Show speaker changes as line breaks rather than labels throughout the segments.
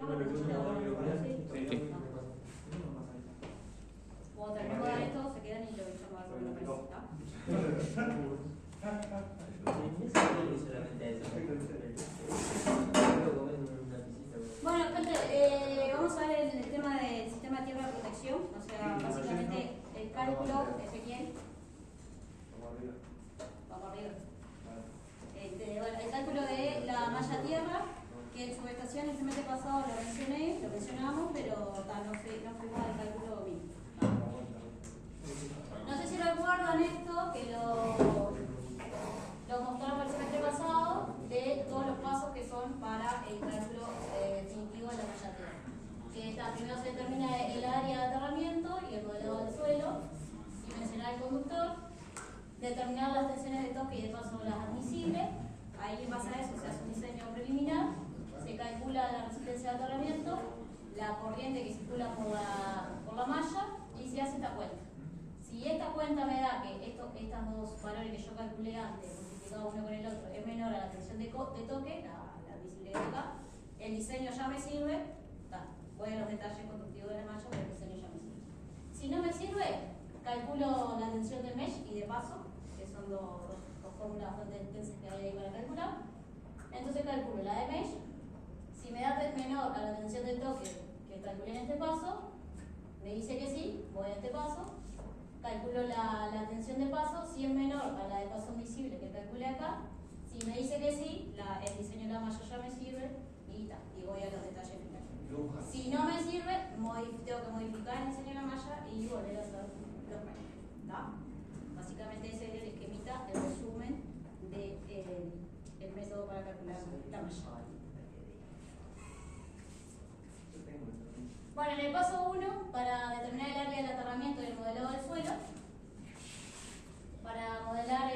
Cuando terminemos de esto, se quedan y lo echamos a ver una presita. Bueno, gente, vamos a ver el tema del sistema de tierra de protección, o sea, básicamente el cálculo, Ezequiel. Vamos arriba. Bueno, el cálculo de la malla tierra, que en subestación el semestre pasado lo mencionamos, pero no fuimos al cálculo mínimo. No sé si recuerdan esto, que lo mostramos el semestre pasado, de todos los pasos que son para el cálculo definitivo de la malla tierra. Que primero se determina el área de aterramiento y el modelado del suelo, dimensionar el conductor, determinar las tensiones de toque y de paso las admisibles. Ahí en base a eso se hace un diseño preliminar, se calcula la resistencia de aterramiento, la corriente que circula por la malla y se hace esta cuenta. Si esta cuenta me da que estos dos valores que yo calculé antes, multiplicado uno con el otro, es menor a la tensión de toque, la admisible de acá, el diseño ya me sirve. Voy a los detalles constructivos de la malla, pero el diseño ya me sirve. Si no me sirve, calculo la tensión de mesh y de paso, que son dos fórmulas bastante extensas que hay ahí para calcular. Entonces calculo la de mesh. Si me da menor a la tensión de toque que calculé en este paso, me dice que sí, voy a este paso. Calculo la tensión de paso, si es menor a la de paso admisible que calculé acá. Si me dice que sí, el diseño de la malla ya me sirve y voy a los detalles finales. Si no me sirve, tengo que modificar el diseño de la malla y volver a hacer los métodos. Básicamente ese es el esquemita, el resumen del método para calcular la malla. Bueno, en el paso 1, para determinar el área del aterramiento y el modelado del suelo, para modelar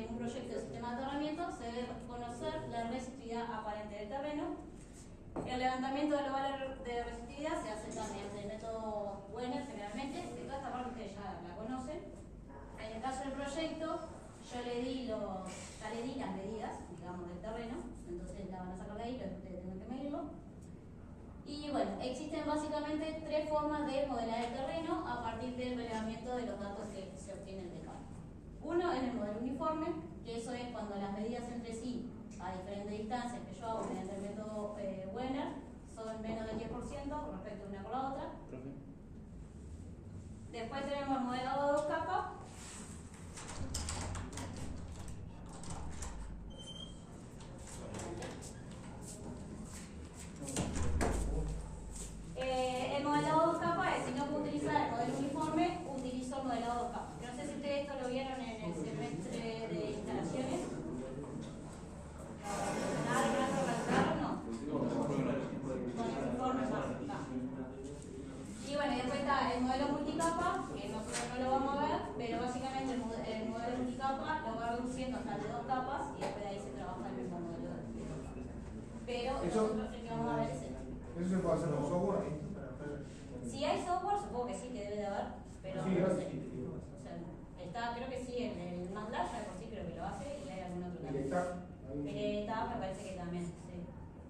un proyecto de sistema de aterramiento se debe conocer la resistividad aparente del terreno. El levantamiento de los valores de resistividad se hace también del método Wenner generalmente, de toda esta parte ustedes ya la conocen. En el caso del proyecto, yo ya le di las medidas, digamos, del terreno, entonces la van a sacar de ahí, pero ustedes tienen que medirlo. Y bueno, existen básicamente tres formas de modelar el terreno a partir del relevamiento de los datos que se obtienen de campo. Uno es el modelo uniforme, que eso es cuando las medidas entre sí a diferentes distancias que yo hago mediante el método Wenner son menos del 10% respecto de una con la otra. Después tenemos el modelado de dos capas. El modelado de dos capas es, si no puedo utilizar el modelo uniforme, utilizo el modelado de dos capas. No sé si ustedes esto lo vieron en el semestre de instalaciones. ¿Nada que resaltar o no? Con el informe más. Y bueno, y después está el modelo multicapa, que nosotros no lo vamos a ver, pero básicamente el modelo multicapa lo va reduciendo hasta de dos capas y después de ahí se trabaja el mismo modelo de dos capas. Pero nosotros el que vamos a ver es este.
¿Eso se puede hacer con software?
Si hay software, supongo que sí, que debe de haber, pero
sí,
no sé. O sea, está, creo que sí, en el MATLAB ya de por sí creo que lo hace y hay algún otro también. El TAP me parece que también, sí.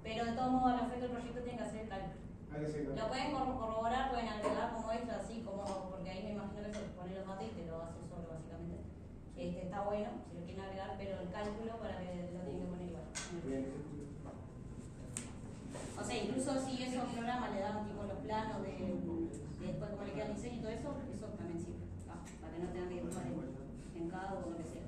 Pero de todos modos, al efecto del proyecto tienen que hacer el cálculo. Lo pueden corroborar, pueden agregar como extra, así como, porque ahí me imagino que se pone los datos y te lo hace solo, básicamente. Está bueno, si lo quieren agregar, pero el cálculo para que lo tienen que poner igual. O sea, incluso si esos programas le dan tipo los planos de después cómo le queda el diseño y todo eso también sirve, para que no tengan que dibujar en cada o lo que sea.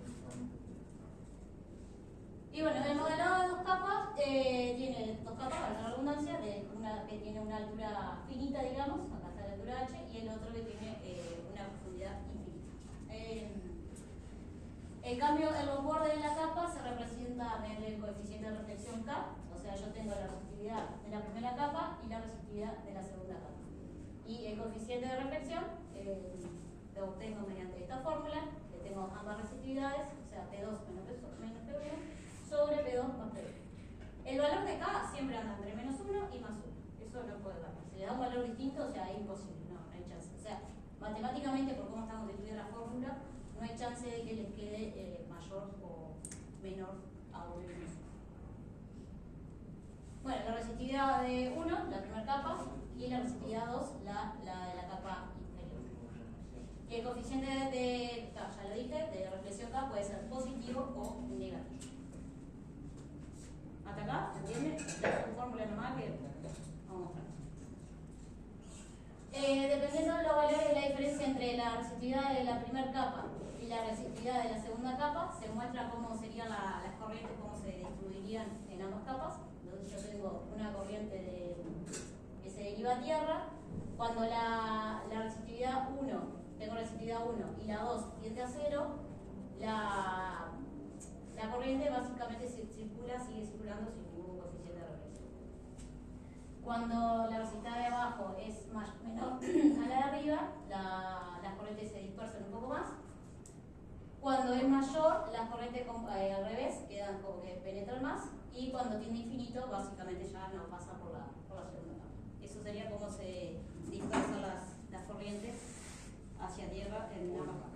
Y bueno, el modelado de dos capas tiene dos capas, para la redundancia, una que tiene una altura finita, digamos, acá está la altura h, y el otro que tiene una profundidad infinita. El cambio en los bordes de la capa se representa mediante el coeficiente de reflexión K, o sea, yo tengo la resistividad de la primera capa y la resistividad de la segunda capa. Y el coeficiente de reflexión lo obtengo mediante esta fórmula, que tengo ambas resistividades, o sea, P2 menos P1 sobre P2 más P2. El valor de K siempre anda entre menos 1 y más 1, eso no puede dar. Si le da un valor distinto, o sea, es imposible, no hay chance. O sea, matemáticamente, por cómo está constituida la fórmula, no hay chance de que les quede mayor o menor a 1 y menos. Bueno, la resistividad de 1, la primera la 2 la de la capa inferior. Y el coeficiente ya lo dije, de reflexión K puede ser positivo o negativo. ¿Hasta acá? ¿Se entiende? Es una fórmula normal que vamos a mostrar. Dependiendo de los valores de la diferencia entre la resistividad de la primera capa y la resistividad de la segunda capa, se muestra cómo serían las corrientes, cómo se distribuirían en ambas capas. Entonces yo tengo una corriente que se deriva a tierra. Cuando la resistividad 1, tengo resistividad 1 y la 2 tiende a 0, la corriente básicamente circula, sigue circulando sin ningún coeficiente de reflexión. Cuando la resistividad de abajo es menor a la de arriba, las corrientes se dispersan un poco más. Cuando es mayor, las corrientes al revés quedan como que penetran más, y cuando tiende a infinito, básicamente ya no pasa por la segunda capa. Eso sería como se dispersan las corrientes hacia tierra en ambas capas.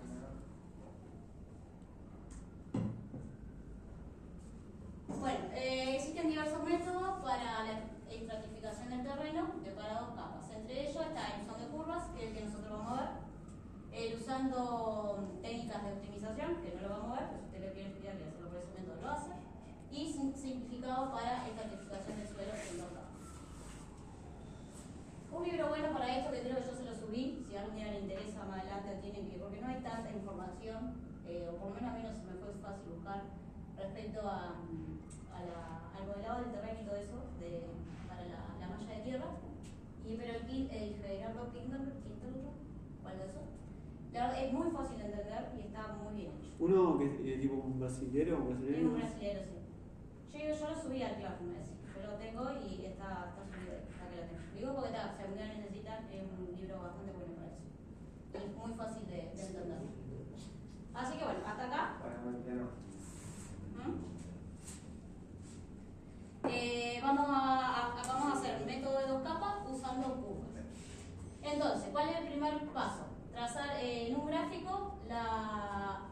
Bueno, existen diversos métodos para la estratificación del terreno para dos capas. Entre ellos está el uso de curvas, que es el que nosotros vamos a ver, usando técnicas de optimización, que no lo vamos a ver, pero si usted lo quiere estudiar y hacerlo por ese método lo hace, y simplificado para estratificación del suelo en dos capas. Un libro bueno para esto, que creo que yo se lo subí, si a algún día le interesa más adelante, tienen que, porque no hay tanta información, o por lo menos a mí no se me fue fácil buscar respecto al modelado del terreno y todo eso para la malla de tierra. Pero el Gerardo Quinterlo, o algo de eso, la verdad es muy fácil de entender y está muy bien hecho.
¿Uno que es tipo un brasilero?
Es un brasilero, sí. Yo lo subí al Classroom ese, yo lo tengo y está subido ahí, está que lo tengo. Digo porque si algún día necesitan, es un libro bastante bueno para eso. Y es muy fácil de entender. Así que bueno, hasta acá. Vamos a hacer método de dos capas usando curvas. Entonces, ¿cuál es el primer paso? Trazar en un gráfico la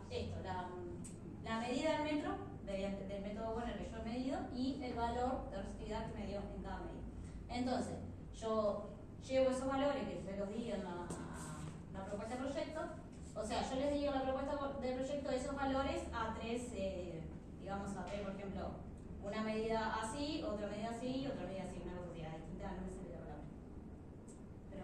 medida del metro, del método bueno que yo he medido, y el valor de resistividad que me dio en cada medida. Entonces, yo llevo esos valores que se los di en la propuesta de proyecto. O sea, yo les digo en la propuesta de proyecto esos valores a tres, digamos a tres, por ejemplo, una medida así, otra medida así, otra medida así, una cosa así, distinta, no me sale la palabra. Pero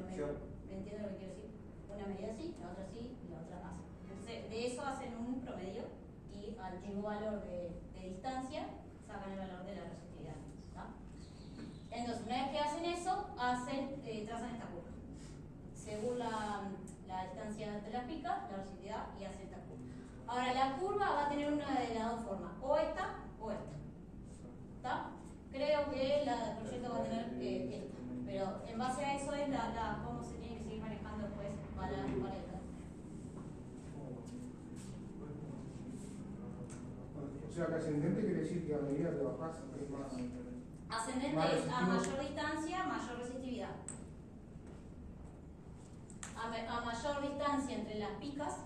me entiendo lo que quiero decir. Una medida así, la otra así y la otra así. Entonces, de eso hacen un promedio y al mismo valor de distancia sacan el valor de la resistividad. ¿Tá? Entonces, una vez que hacen eso, trazan esta curva. Según la distancia entre las picas, la resistividad, y hacen esta curva. Ahora, la curva va a tener una de las dos formas, o esta o esta. ¿Tá? Creo que el proyecto va a tener esta, pero en base a eso es cómo se tiene que seguir manejando después para el caso.
O sea, que ascendente quiere decir que a medida que bajás es más.
Ascendente
más
es a
resistivo.
mayor distancia, mayor resistividad. A mayor distancia entre las picas,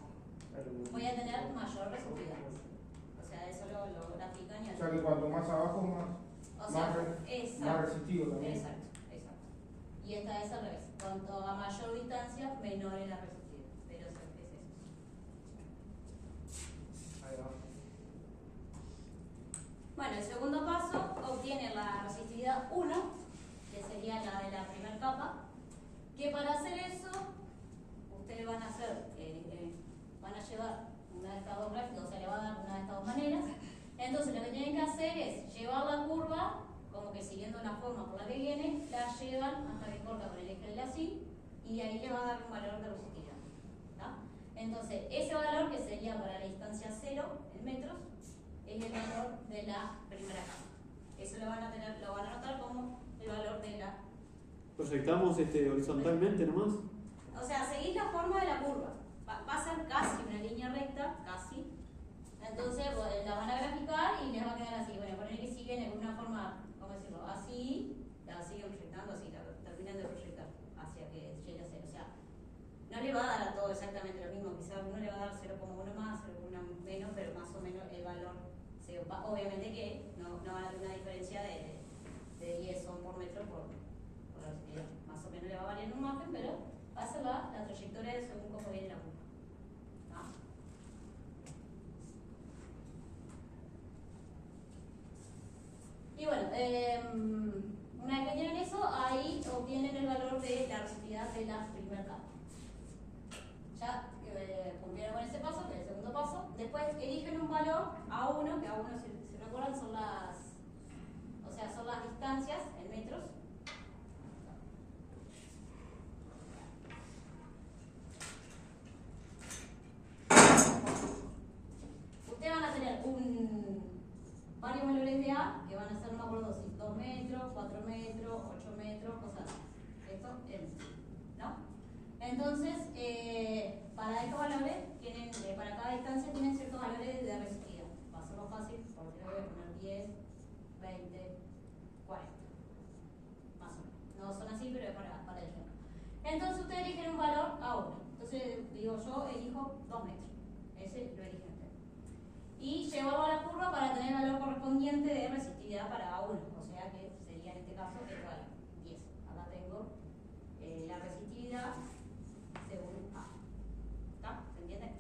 voy a tener mayor resistividad. O sea, eso lo grafican y
O sea, que cuanto más abajo, más resistivo también.
Exacto. Y esta es al revés. Cuanto a mayor distancia, menor es la resistividad. Pero es eso.
Ahí va.
Bueno, el segundo paso obtiene la resistividad 1, que sería la de la primera capa, que para hacer eso, ustedes van a llevar una de estas dos gráficas, o sea, le va a dar una de estas dos maneras. Entonces, lo que tienen que hacer es llevar la curva, como que siguiendo la forma por la que viene, la llevan hasta que corta con el eje del así, y ahí le va a dar un valor de resistividad. ¿Tá? Entonces, ese valor, que sería para la distancia 0 en metros, es el valor de la primera capa. Eso lo van a anotar como el valor de la.
Proyectamos horizontalmente nomás.
O sea, seguís la forma de la curva. Va a ser casi una línea recta, casi. Entonces la van a graficar y les va a quedar así. Bueno, poner que siguen en una forma, ¿cómo decirlo? Así, la siguen proyectando así, la terminan de proyectar hacia que llegue a 0. O sea, no le va a dar a todo exactamente lo mismo. Quizás uno le va a dar 0,1 más, 0,1 menos, pero más o menos el valor. Obviamente que no van a tener una diferencia de 10 son por metro por la resistividad. Más o menos le va a valer un más resistividad de la primera capa. Ya cumplieron con ese paso, que es el segundo paso. Después eligen un valor A1, que A1, si recuerdan, son son las distancias en metros. Ustedes van a tener varios valores de A, que van a ser, no me acuerdo si 2 metros, 4 metros, 8 metros, cosas así. Esto es, ¿no? Entonces, para estos valores, para cada distancia tienen ciertos valores de resistividad. Va a ser más fácil, porque voy a poner 10, 20, 40. Más o menos. No son así, pero es para el ejemplo. Entonces, ustedes eligen un valor A1. Entonces, digo, yo elijo 2 metros. Ese lo eligen ustedes. Y llevarlo a la curva para tener el valor correspondiente de resistividad para A1. O sea que sería en este caso el valor 10. Acá tengo la resistividad según A. ¿Está? ¿Se entiende?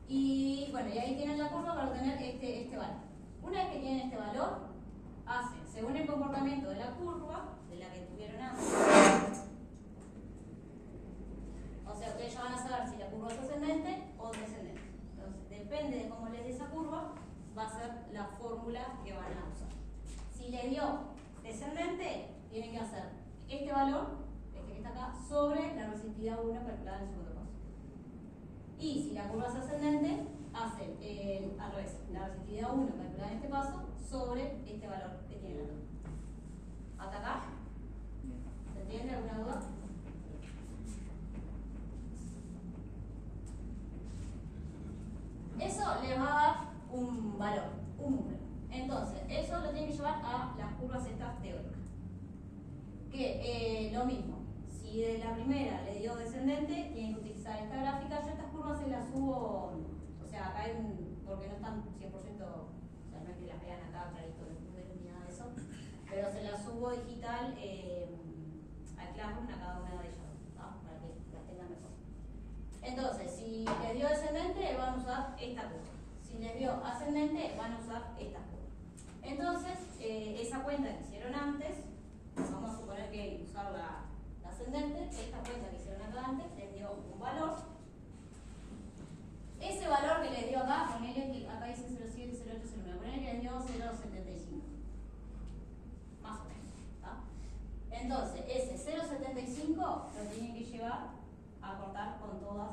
Y bueno, y ahí tienen la curva para obtener este valor. Una vez que tienen este valor, hacen, según el comportamiento de la curva, de la que tuvieron antes. O sea, ustedes ya van a saber si la curva es ascendente o descendente. Entonces, depende de cómo les dé esa curva, va a ser la fórmula que van a usar. Si les dio descendente, tienen que hacer este valor, este que está acá, sobre la resistividad 1 calculada en el segundo paso. Y si la curva es ascendente, hacen al revés, la resistividad 1 calculada en este paso sobre este valor que tienen acá. ¿Hasta acá? ¿Se entiende? ¿Alguna duda? Eso les va a dar un valor, un número. Entonces, eso lo tienen que llevar a las curvas estas teóricas. Que lo mismo, si de la primera le dio descendente, tienen que utilizar esta gráfica. Yo estas curvas se las subo, o sea, acá porque no están 100%, o sea, no es que las vean acá clarito en Moodle ni nada de eso, pero se las subo digital al Classroom a cada una de ellas, ¿no? Para que las tengan mejor. Entonces, si les dio descendente, van a usar esta curva. Si les dio ascendente, van a usar esta curva. Entonces, esa cuenta que hicieron antes, vamos a suponer que usar la ascendente, esta cuenta que hicieron acá antes, les dio un valor. Ese valor que les dio acá, ponele que acá dice 07, 08, 09, ponele que les dio 0,75. Más o menos. ¿Tá? Entonces, ese 0,75 lo tienen que llevar a cortar con todas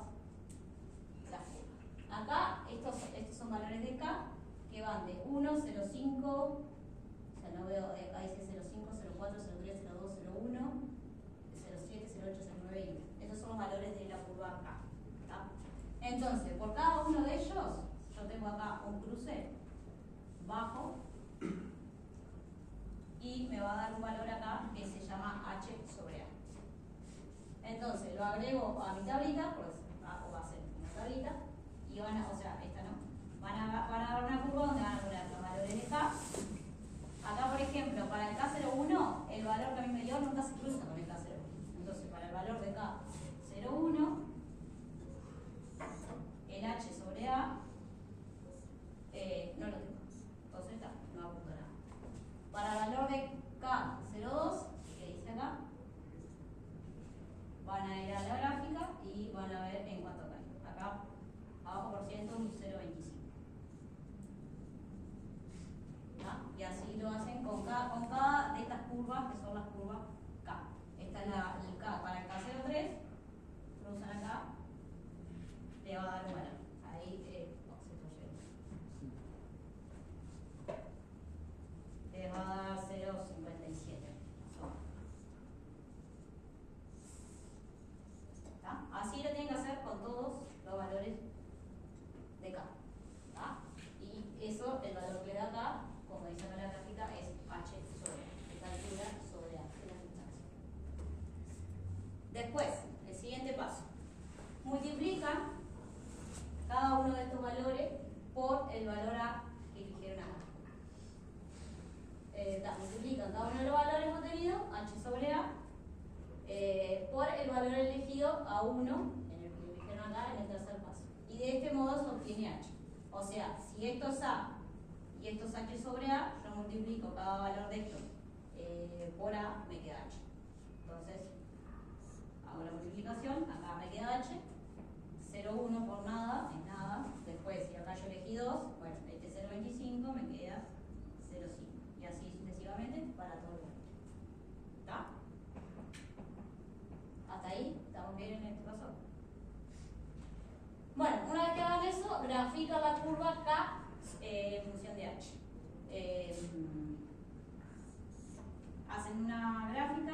las curvas. Acá, estos son valores de K que van de 1, 0,5, o sea, no veo, acá dice 0,5, 0,4, 0,3, 0,2, 0,1, 0,7, 0,8, 0,9 y 1. Esos son los valores de la curva K. ¿Tá? Entonces, por cada uno de ellos, yo tengo acá un cruce bajo y me va a dar un valor acá que se llama H sobre A. Entonces, lo agrego a mi tablita, pues va a ser una tablita, y van a, o sea, esta no, van a dar una curva donde van a poner los valores de K. Acá, por ejemplo, para el K01, el valor que a mí me dio nunca se cruza con el K01. Entonces, para el valor de K01, el H sobre A, no lo tengo. Entonces, no apunto nada. Para el valor de K02, que dice acá, van a ir a la gráfica y van a ver en cuánto cae. Acá, abajo por ciento, un 0,25. Y así lo hacen con cada de estas curvas, que son las curvas K. Esta es el K para el K03, cruzan acá, le va a dar un valor. Ahí le va a dar 0,57. Así lo tienen que hacer con todos los valores de K. ¿Tá? Y eso, el valor que le da acá, como dice acá la gráfica, es H sobre A, esta altura sobre A, en las distancias. Después, el siguiente paso. Multiplican cada uno de estos valores por el valor A que eligieron acá. Multiplican cada uno de los valores obtenidos, H sobre A, por el valor elegido A1, en el que eligieron acá en el tercer paso. Y de este modo se obtiene H. O sea, si esto es A y esto es H sobre A, yo multiplico cada valor de esto por A, me queda H.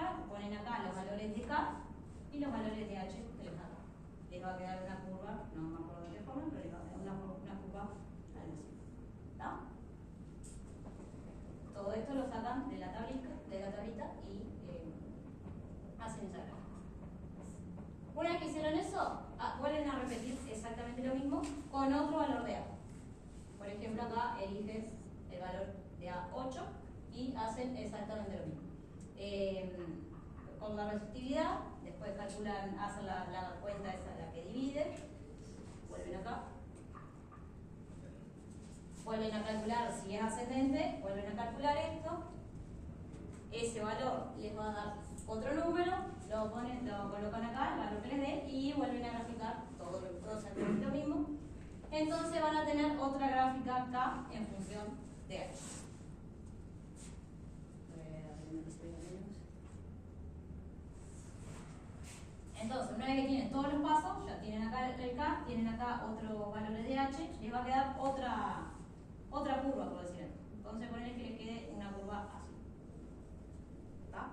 malla, ponen acá los valores de K y los valores de H que les da acá. Les va a quedar una curva, no me acuerdo de qué forma, pero les va a quedar una curva algo así. ¿Está? Todo esto lo sacan de la tablita y hacen esa gráfica. Una vez que hicieron eso, vuelven a repetir exactamente lo mismo con otro valor de A. Por ejemplo, acá eliges el valor de A8 y hacen exactamente lo mismo. Con la resistividad, después calculan, hacen la cuenta esa la que divide, vuelven acá, vuelven a calcular si es ascendente, vuelven a calcular esto, ese valor les va a dar otro número, lo colocan acá, el valor que les dé, y vuelven a graficar todo exactamente lo mismo. Entonces van a tener otra gráfica acá en función de H. Entonces, una vez que tienen todos los pasos, ya tienen acá el K, tienen acá otros valores de H, les va a quedar otra curva, por decirlo. Entonces, ponerles que les quede una curva así. ¿Está?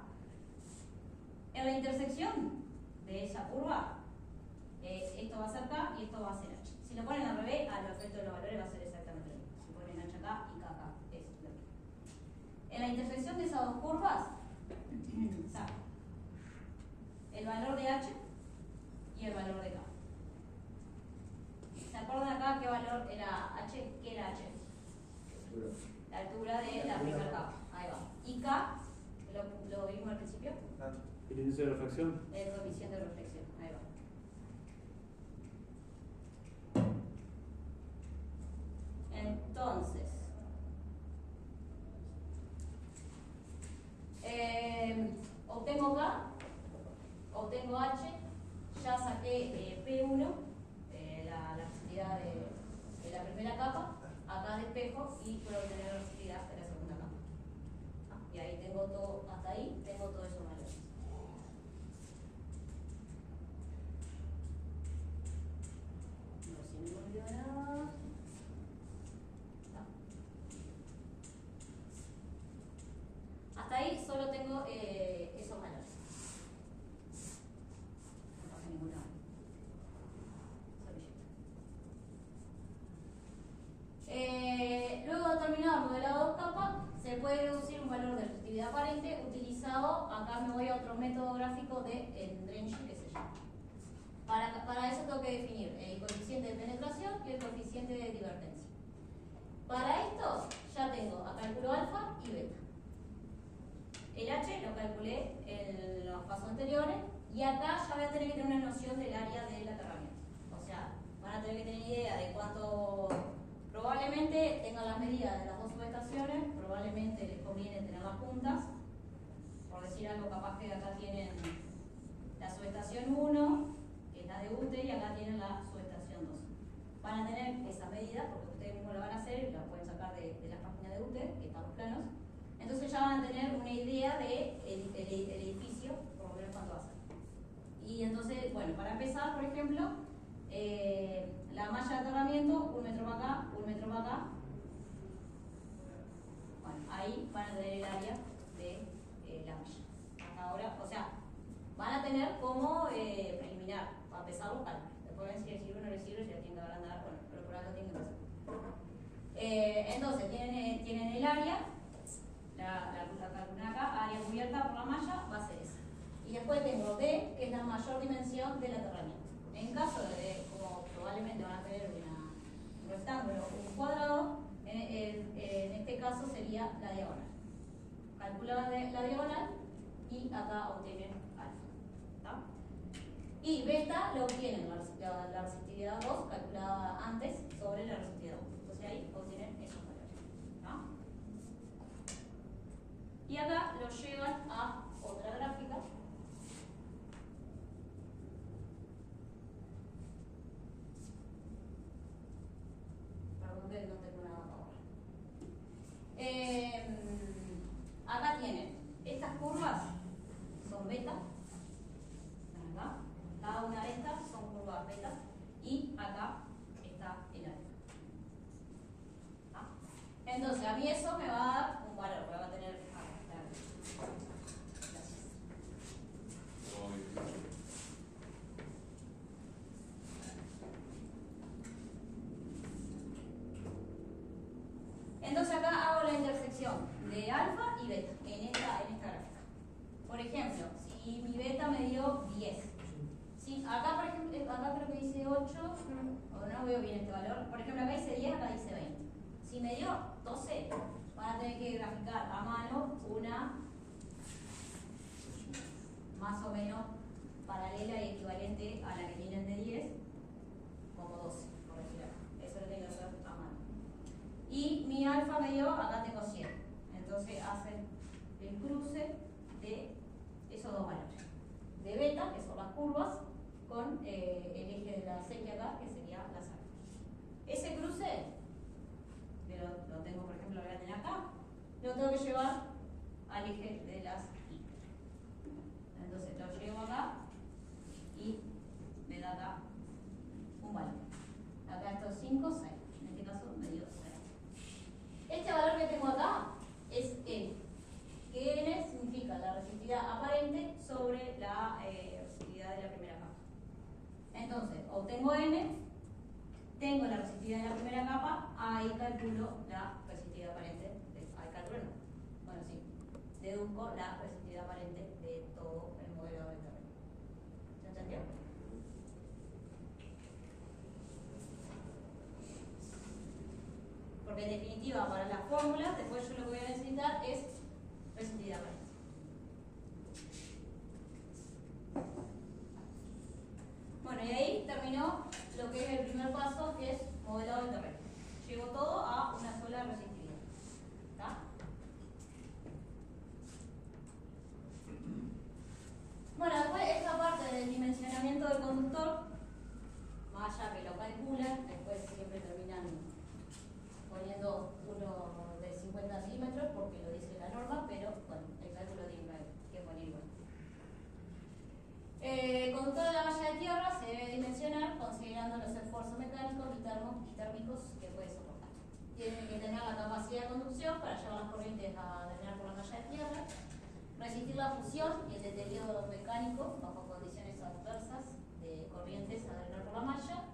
En la intersección de esa curva, esto va a ser K y esto va a ser H. Si lo ponen al revés, al efecto de los valores va a ser exactamente lo mismo. Si ponen H acá y K acá, es lo mismo. En la intersección de esas dos curvas, saco el valor de H y el valor de K. ¿Se acuerdan acá qué valor era H? ¿Qué era H? La altura de la primera capa. Ahí va. Y K, ¿lo vimos al principio?
¿El índice de refracción?
El coeficiente de reflexión. Ahí va. Entonces, obtengo K, obtengo H, ya saqué P1, la resistividad de la primera capa, acá despejo y puedo obtener la resistividad de la segunda capa. Y ahí tengo todo, hasta ahí tengo todos esos valores. No sé si me olvidó nada. Hasta ahí solo tengo esos valores. No pasa ninguna servilleta. Luego de terminar el modelado dos capas, se puede deducir un valor de resistividad aparente utilizado, acá me voy a otro método gráfico de drenching que se llama. Para eso tengo que definir el coeficiente de penetración y el coeficiente de divergencia. Para esto ya tengo a cálculo alfa y beta. El H lo calculé en los pasos anteriores y acá ya voy a tener que tener una noción del área del aterramiento. O sea, van a tener que tener idea de cuánto, probablemente tengan las medidas de las dos subestaciones, probablemente les conviene tenerlas juntas. Por decir algo, capaz que acá tienen la subestación 1, que es la de UTE, y acá tienen la subestación 2. Van a tener esa medida, porque ustedes mismos la van a hacer y la pueden sacar de las páginas de UTE, que están los planos. Entonces ya van a tener una idea de el edificio, por lo menos cuánto va a ser. Y entonces, bueno, para empezar, por ejemplo, la malla de aterramiento, 1 metro para acá, 1 metro para acá. Bueno, ahí van a tener el área de la malla. Hasta ahora, o sea, van a tener como preliminar, para empezar los cálculos. Después ven si les sirve o no les sirve, si la tienen que agrandar, bueno, pero por algo tienen que empezar. Entonces, tienen el área. La calculada acá, área cubierta por la malla, va a ser esa. Y después tengo D, que es la mayor dimensión del aterramiento. En caso de, como probablemente van a tener un rectángulo o un cuadrado, en este caso sería la diagonal. Calculan la diagonal y acá obtienen alfa. ¿Tá? Y beta lo obtienen la resistividad 2 calculada antes sobre la resistividad 1. Entonces ahí obtienen esos valores. ¿Tá? Y acá lo llevan a otra gráfica. Perdón que no tengo nada ahora. Acá tienen estas curvas, son beta. Acá. Cada una de estas son curvas beta. Y acá está el alfa. ¿Ah? Entonces a mí eso me va a dar un valor, me va a tener acá. Gracias. Entonces acá hago la intersección de alfa y beta en esta gráfica. Por ejemplo, si mi beta me dio 10. ¿Sí? Acá, por ejemplo, acá creo que dice 8, o no veo bien este valor. Por ejemplo, acá dice 10, acá dice 20. Si me dio 12, van a tener que graficar a mano una más o menos paralela y equivalente a la que tienen de 10, como 12, por decir algo. Eso lo tengo que hacer a mano. Y mi alfa me dio, acá tengo 100. Entonces hacen el cruce de esos dos valores. De beta, que son las curvas, con el eje de la sequía acá, que sería las alfas. Ese cruce, que lo tengo, por ejemplo, lo voy a tener acá, lo tengo que llevar al eje de las y. Entonces lo llevo acá y me da acá un valor. Acá esto es 5, 6. En este caso me dio 6. Este valor que tengo acá es N. Que N significa la resistividad aparente sobre la resistividad de la primera capa. Entonces, obtengo N, tengo la resistividad de la primera capa, ahí calculo la resistividad aparente. Ahí calculo no. Bueno, sí. Deduzco la resistividad aparente de todo el modelo de terreno. ¿Se entendió? Porque en definitiva, para las fórmulas, después yo lo que voy a necesitar es resistividad aparente. Bueno, y ahí terminó lo que es el primer paso, que es modelado del terreno. Llevo todo a una sola resistividad. ¿Está? Bueno, después esta parte del dimensionamiento del conductor, más allá que lo calculan, después siempre terminan poniendo uno de 50 milímetros porque lo dice la norma, pero bueno, el cálculo tiene que poner igual. El conductor de la malla de tierra se debe dimensionar considerando los esfuerzos mecánicos y térmicos que puede soportar. Tiene que tener la capacidad de conducción para llevar las corrientes a drenar por la malla de tierra, resistir la fusión y el deterioro mecánico bajo condiciones adversas de corrientes a drenar por la malla,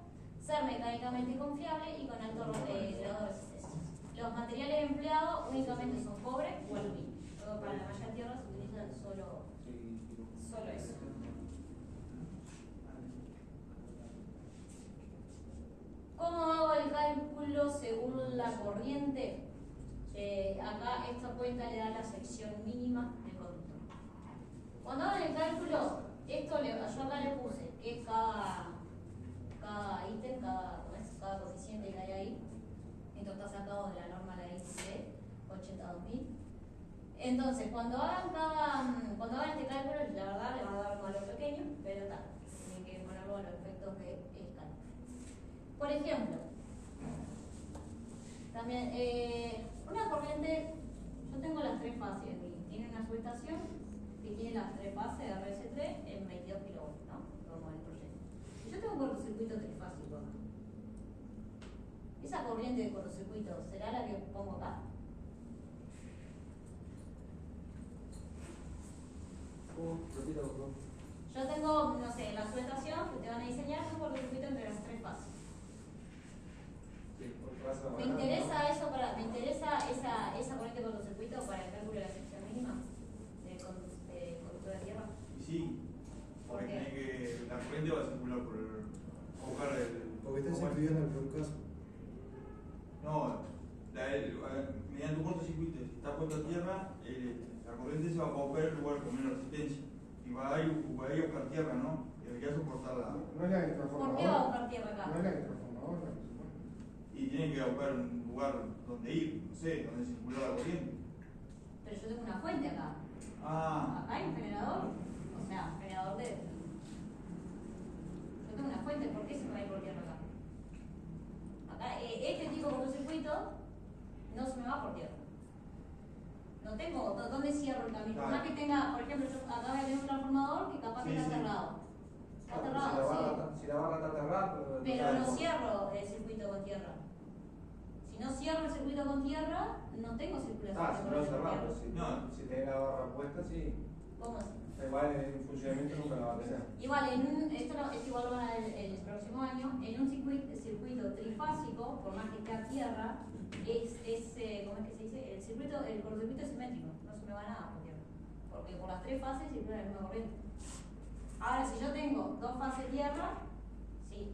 ser mecánicamente confiable y con alto grado de resistencia. Los materiales empleados únicamente son cobre o aluminio. Luego para la malla de tierra se utilizan solo eso. ¿Cómo hago el cálculo según la corriente? Acá esta cuenta le da la sección mínima del conductor. Cuando hagan el cálculo, yo acá le puse que cada ítem, cada coeficiente que hay ahí, esto está sacado de la norma de la ICC 82000. Entonces, cuando hagan este cálculo, la verdad le va a dar un valor pequeño, pero está, tienen que ponerlo a los efectos del cálculo. Por ejemplo, también una corriente, yo tengo las tres fases aquí. Tiene una subestación que tiene las tres fases de RS3 en 22 kV, ¿no? Como el proyecto. Yo tengo un cortocircuito trifásico acá. Esa corriente de cortocircuito, ¿será la que pongo acá?
Repita, por favor.
Yo tengo, no sé, la subestación que te van a diseñar un cortocircuito entre las tres fases. Me interesa esa corriente de cortocircuito para el cálculo de la sección mínima de conductor de tierra.
Y sí, porque tiene que, la corriente va a circular por buscar el.
Porque está incluido en el peor caso.
No, mediante un cortocircuito, si está puesto a tierra, la corriente se va a buscar el lugar con menos resistencia. Y va a ir a buscar tierra, ¿no? Debería soportar la.
No es la transformadora.
¿Por qué va a buscar tierra acá?
No es la transformadora.
Y tiene que buscar un lugar donde ir, no sé, donde circular la corriente.
Pero yo tengo una fuente acá.
Ah.
Acá hay un generador, o sea, generador de. Yo tengo una fuente, ¿por qué se me va a ir por tierra acá? Acá, este tipo de cortocircuito no se me va por tierra. No tengo, ¿dónde cierro el camino? Por más que tenga, por ejemplo, yo acá voy a tener un transformador que capaz que está cerrado. Está cerrado,
Si la barra está cerrada,
pero no cierro el circuito con tierra. Si no cierro el circuito con tierra, no tengo circulación
si
de
no
corriente
cerrado,
con
pero
tierra.
si tenés la barra puesta, sí.
¿Cómo así?
Igual en funcionamiento nunca la va a tener.
Igual, esto igual va el próximo año, en un circuito trifásico, por más que esté a tierra, ¿cómo es que se dice? El cortocircuito es simétrico, no se me va nada por tierra. Porque por las tres fases circula la misma corriente. Ahora, si yo tengo dos fases tierra, sí.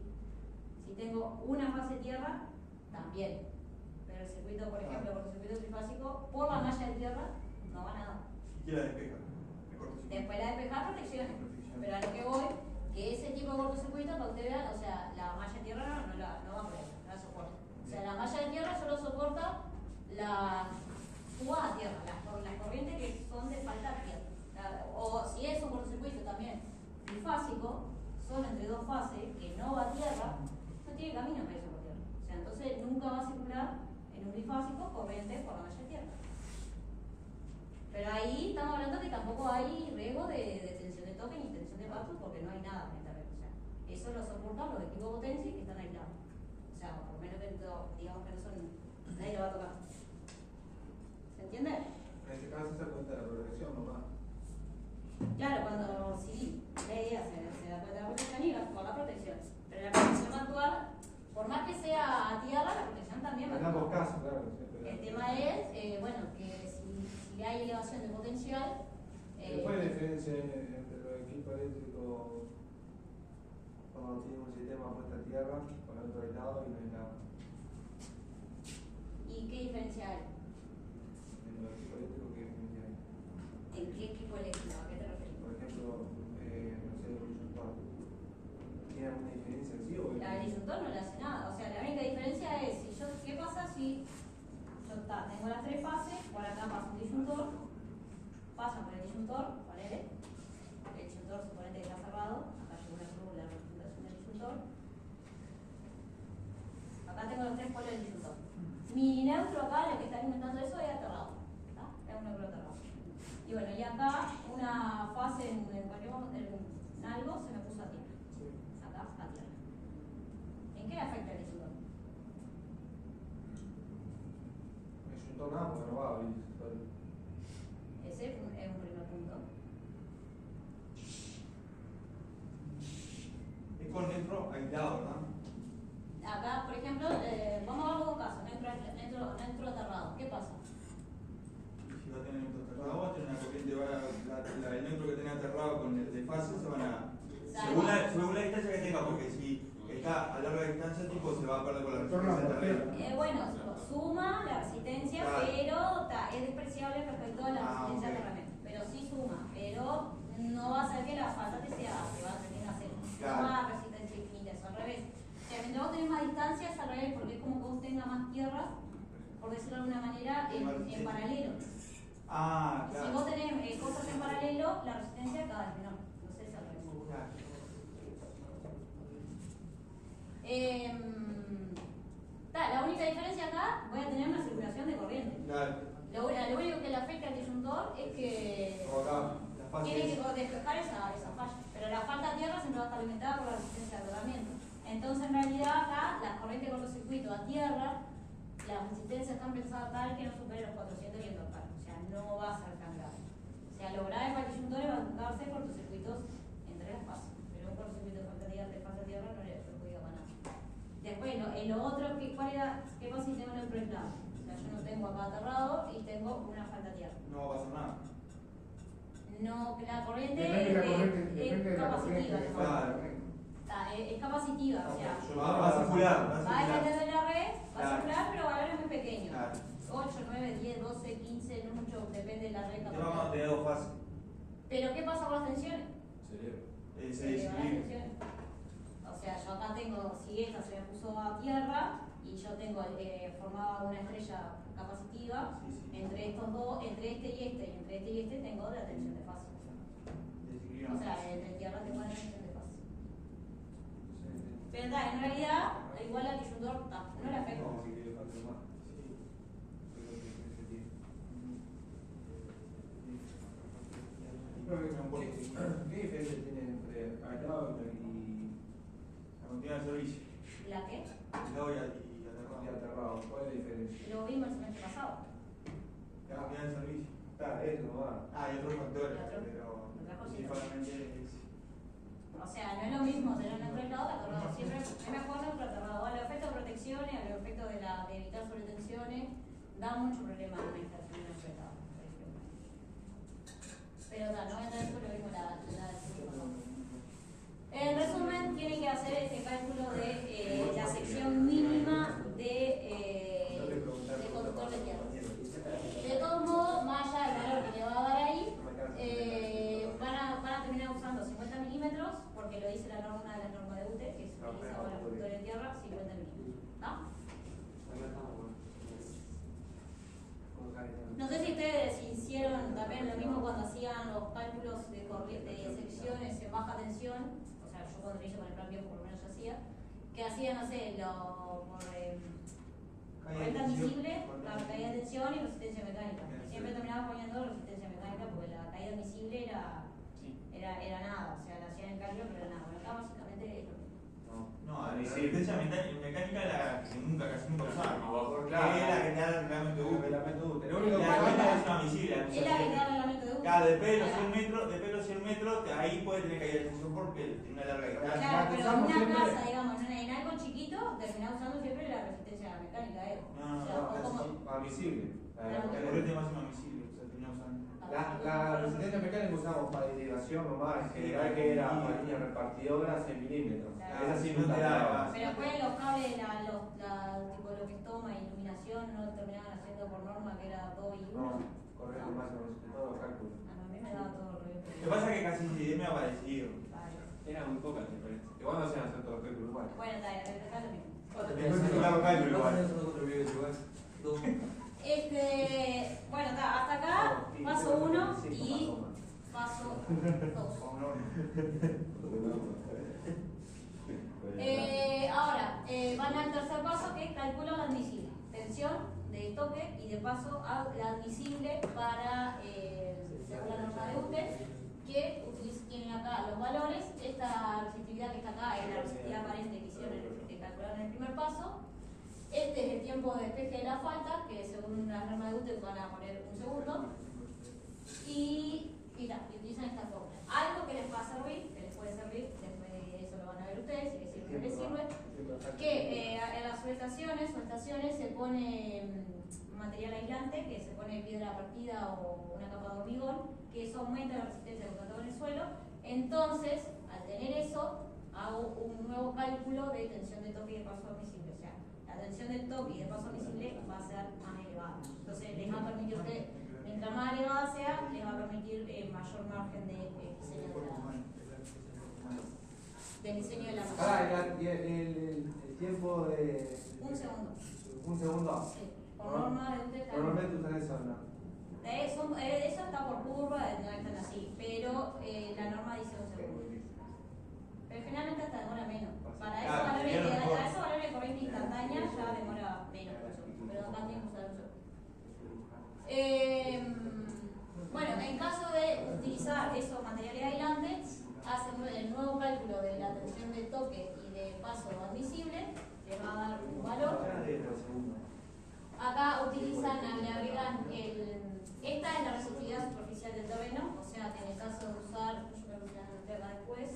Si tengo una fase tierra, también. Pero el circuito, por ejemplo, el cortocircuito trifásico, por la malla de tierra, no va nada.
¿Y la despeja? El cortocircuito.
Después la despejar, protecciones. Pero a lo que voy, que ese tipo de cortocircuito, para usted vea, o sea, la malla de tierra no va por eso, no la soporta. O sea, la malla de tierra solo soporta la fuga a tierra, las corrientes que son de falta a tierra. O si es un cortocircuito también trifásico, solo entre dos fases, que no va a tierra, no tiene camino para irse por tierra. O sea, entonces nunca va a circular en un trifásico corriente por la malla de tierra. Pero ahí estamos hablando que tampoco hay riesgo de tensión de toque ni tensión de pasto porque no hay nada frente a red. O sea, eso lo soportan los equipos de potencia que están aislados. O sea, por lo menos que digamos que no son, nadie lo va a tocar. ¿Se entiende?
En este caso se da cuenta de la progresión nomás.
Claro, cuando sí, la idea se da cuenta de la protección y va por la protección. Pero la protección va a actuar, por más que sea a tierra, la protección también va a
En
actuar.
ambos casos, claro.
El tema es, bueno, que si hay elevación de potencial.
¿Cuál es la diferencia entre los equipos eléctricos cuando tienen un sistema puesto a tierra con otro aislado y no aislado?
¿Y qué diferencia hay?
En los equipos eléctricos, ¿qué diferencia hay?
¿En qué equipo eléctrico? ¿A qué te refieres?
Por ejemplo, no sé, un disyuntor. ¿Tiene alguna diferencia en sí o es?
El disyuntor no le hace nada. O sea, la única diferencia es ¿qué pasa si yo tengo las tres fases, por acá pasa un disyuntor, pasa por el disyuntor, ponele, el disyuntor suponete que está cerrado, acá llegó una cruz, la representación del disyuntor, acá tengo los tres polos del disyuntor. Mi neutro acá, el que está alimentando eso, es aterrado, ¿está? Es un neutro aterrado. Y bueno, y acá una fase en algo se me puso a tierra.
Sí.
Acá a tierra. ¿En qué le afecta el disyuntor?
El disyuntor nada porque no va a abrir el disyuntor.
Ese es un primer punto.
Es con neutro aislado, ¿verdad?
Acá, por ejemplo, vamos a ver algún caso, neutro aterrado. ¿Qué pasa?
Si va a tener neutro aterrado, va a tener una corriente, el neutro que tenga aterrado con el de fase se van a. Según la distancia que tenga, porque si está a larga distancia, tipo se va a perder con la resistencia terrena.
Bueno, suma la resistencia,
Claro.
pero es despreciable respecto a la resistencia terrestre. Pero sí suma, pero no va a ser que la falta se va a terminar a cero.
Claro.
No va a resistencia infinita, es al revés. O sea, mientras vos tenés más distancia, es al revés, porque es como que vos tengas más tierra, por decirlo de alguna manera, en paralelo.
Ah, claro.
Si vos tenés cosas en paralelo, la resistencia cada vez menor. Entonces es al revés.
Claro.
La única diferencia acá, voy a tener una circulación de corriente.
Claro.
Lo único que le afecta al disyuntor es que
Como acá, la fase
tiene
es.
que despejar esa falla. Pero la falta de tierra siempre va a estar alimentada por la resistencia de rodamiento. Entonces, en realidad, acá, las corrientes de cortocircuito a tierra, las resistencias están pensadas tal que no supere los 400 y el total. O sea, no va a ser tan grave. O sea, lo grave para el disyuntor es buscarse cortocircuitos entre las fases. Pero un cortocircuito de falta de fase a tierra no le perjudica para nada. Después, lo otro, ¿cuál era? ¿Qué pasa si tengo neutro aislado? O sea, yo no tengo acá aterrado y tengo una falta de tierra.
No va a pasar nada.
No, la corriente
Depende de la corriente,
es
depende de la
capacitiva.
corriente.
Claro.
Es capacitiva, o sea,
Va a circular.
va a depender de la red, va a
Claro.
circular, pero valores muy pequeños.
Claro.
8, 9, 10, 12, 15, no mucho, depende de la red.
Ya vamos a tener dos fases.
Pero ¿qué pasa con las tensiones?
Se
Se elevan las
desequilibra.
tensiones. O sea, yo acá tengo, si esta se me puso a tierra y yo tengo formado una estrella capacitiva,
Sí, sí.
entre estos dos, entre este y este tengo la tensión de fase.
Desequilibra.
O sea, entre tierra tengo la tensión de fase. Pero en realidad, igual al disyuntor no le afecta.
No, si quiere falta más. ¿Qué diferencia tiene entre aislado y
La continuidad de servicio.
¿La qué?
Aislado y aterrado.
aterrado? ¿Cuál es la diferencia?
Lo vimos el semestre pasado.
La continuidad de servicio.
Está, eso no va.
Hay otros factores,
Y otro-
pero
otra cosita.
principalmente es.
O sea, no es lo mismo tener un neutro aislado que aterrado. Siempre es mejor neutro aterrado. A los efectos de protecciones, a los efectos de evitar sobretensiones, la norma de la norma de UTE, que se utiliza para la cultura de tierra, 50 milímetros. ¿No? No sé si ustedes hicieron también lo mismo cuando hacían los cálculos de secciones en baja tensión, o sea, yo cuando lo hice con el plan viejo por lo menos yo hacía, que hacían, no sé, por corriente admisible, la caída de tensión y resistencia mecánica. Siempre terminaba poniendo resistencia mecánica porque la caída admisible era nada, o sea, la hacían en cálculo pero era nada. Bueno, acá básicamente es lo mismo.
No, la resistencia mecánica la que casi nunca usaba.
Claro.
Es la que te da el reglamento de UTE.
Lo único que
La reglamento es una misible.
Es la que te da el reglamento de UTE.
Claro, después de los 100 metros, ahí puede tener caída de tensión porque tiene una larga distancia.
Claro, pero en
usamos
una
siempre.
casa, digamos, en algo chiquito, terminaba usando siempre la resistencia mecánica,
No,
o sea, o como...
Admisible.
La corriente máxima misible, o sea, termina usando.
La resistencia mecánica usamos para derivación nomás, en general que era para líneas repartidoras en milímetros.
Claro.
Esa sí
No te da.
Pero después los cables, tipo lo que es toma y iluminación, no terminaban haciendo por norma que era 2 y 1.
No, correcto, más o menos, todos los cálculos.
A mí me daba todo el rollo.
Lo que pasa es que casi me ha parecido.
Vale.
Era muy poca la diferencia.
Igual no se hacen todos los cálculos igual.
Bueno, está bien, acá lo mismo. Bueno, está, hasta acá, paso 1 y paso 2. Ahora, van al tercer paso que es cálculo admisible. Tensión de toque y de paso admisible para, según la norma de UTE, que tienen acá los valores. Esta resistividad que está acá es la resistividad aparente que hicieron que calcularon en el primer paso. Este es el tiempo de despeje de la falta, que según la norma de UTE van a poner 1 segundo. Y utilizan esta fórmula. Algo que les va a servir, que les puede servir, después de eso lo van a ver ustedes, si les sirve o no les sirve, que en las estaciones se pone material aislante, que se pone piedra partida o una capa de hormigón, que eso aumenta la resistencia de contacto con el suelo. Entonces, al tener eso, hago un nuevo cálculo de tensión de toque y de paso admisible. O sea, la tensión de toque y de paso admisible va a ser más elevada. Entonces, les va a permitir a ustedes, mientras más elevada sea, les va a permitir mayor margen de diseño de la malla.
Y el tiempo de.
1 segundo.
1 segundo.
Sí. Por norma de UTE.
Normalmente usan eso, ¿no?
Eso está por curva, no es tan así, pero la norma dice 1 segundo. Pero generalmente hasta demora menos. Para esos valores de corriente instantánea ya demora menos, pero acá tienen que usar 1 segundo. Bueno, en caso de utilizar esos materiales aislantes, hacen el nuevo cálculo de la tensión de toque y de paso admisible, les va a dar un valor. Acá utilizan, le agregan esta es la resistividad superficial del terreno, o sea que en el caso de usar, yo creo que la anoté acá después,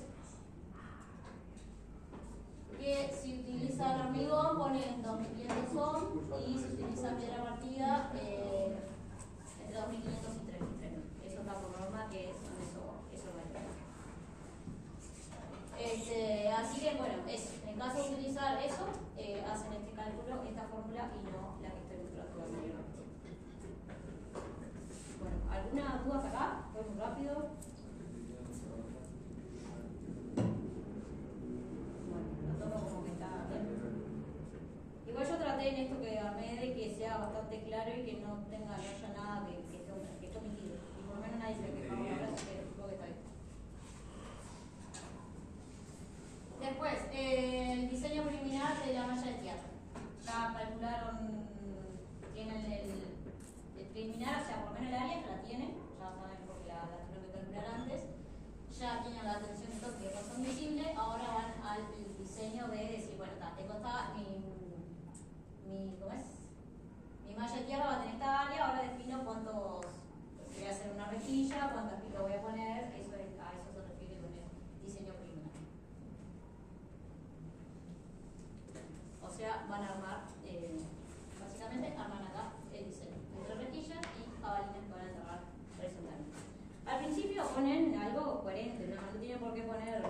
que si utiliza el hormigón ponen 2500 ohm y si utiliza piedra partida entre 2500 y 3000. Eso está por norma que son eso vale. Así que bueno, en el caso de utilizar eso, hacen este cálculo, esta fórmula y no la que estoy mostrando anteriormente. Bueno, ¿alguna duda hasta acá? Voy muy rápido. Bueno, lo tomo como que está bien. Igual yo traté en esto que armé de que sea bastante claro y que no haya nada que esté omitido. Y por lo menos nadie se queja ahora, así que creo que está bien. Después, el diseño preliminar de la malla de tierra. Ya calcularon, tienen el preliminar, o sea, por lo menos el área ya la tienen, ya saben porque la tuvieron que calcular antes. Ya tienen la tensión de toque de paso admisible, ahora van al diseño de decir, bueno, tengo mi malla de tierra va a tener esta área, ahora defino cuántos, voy a hacer una rejilla, cuántas picas voy a poner, a eso se refiere con el diseño preliminar. O sea, van a armar, básicamente arman acá el diseño, entre rejillas y jabalines que van a enterrar horizontalmente. Al principio ponen algo coherente, no tienen por qué poner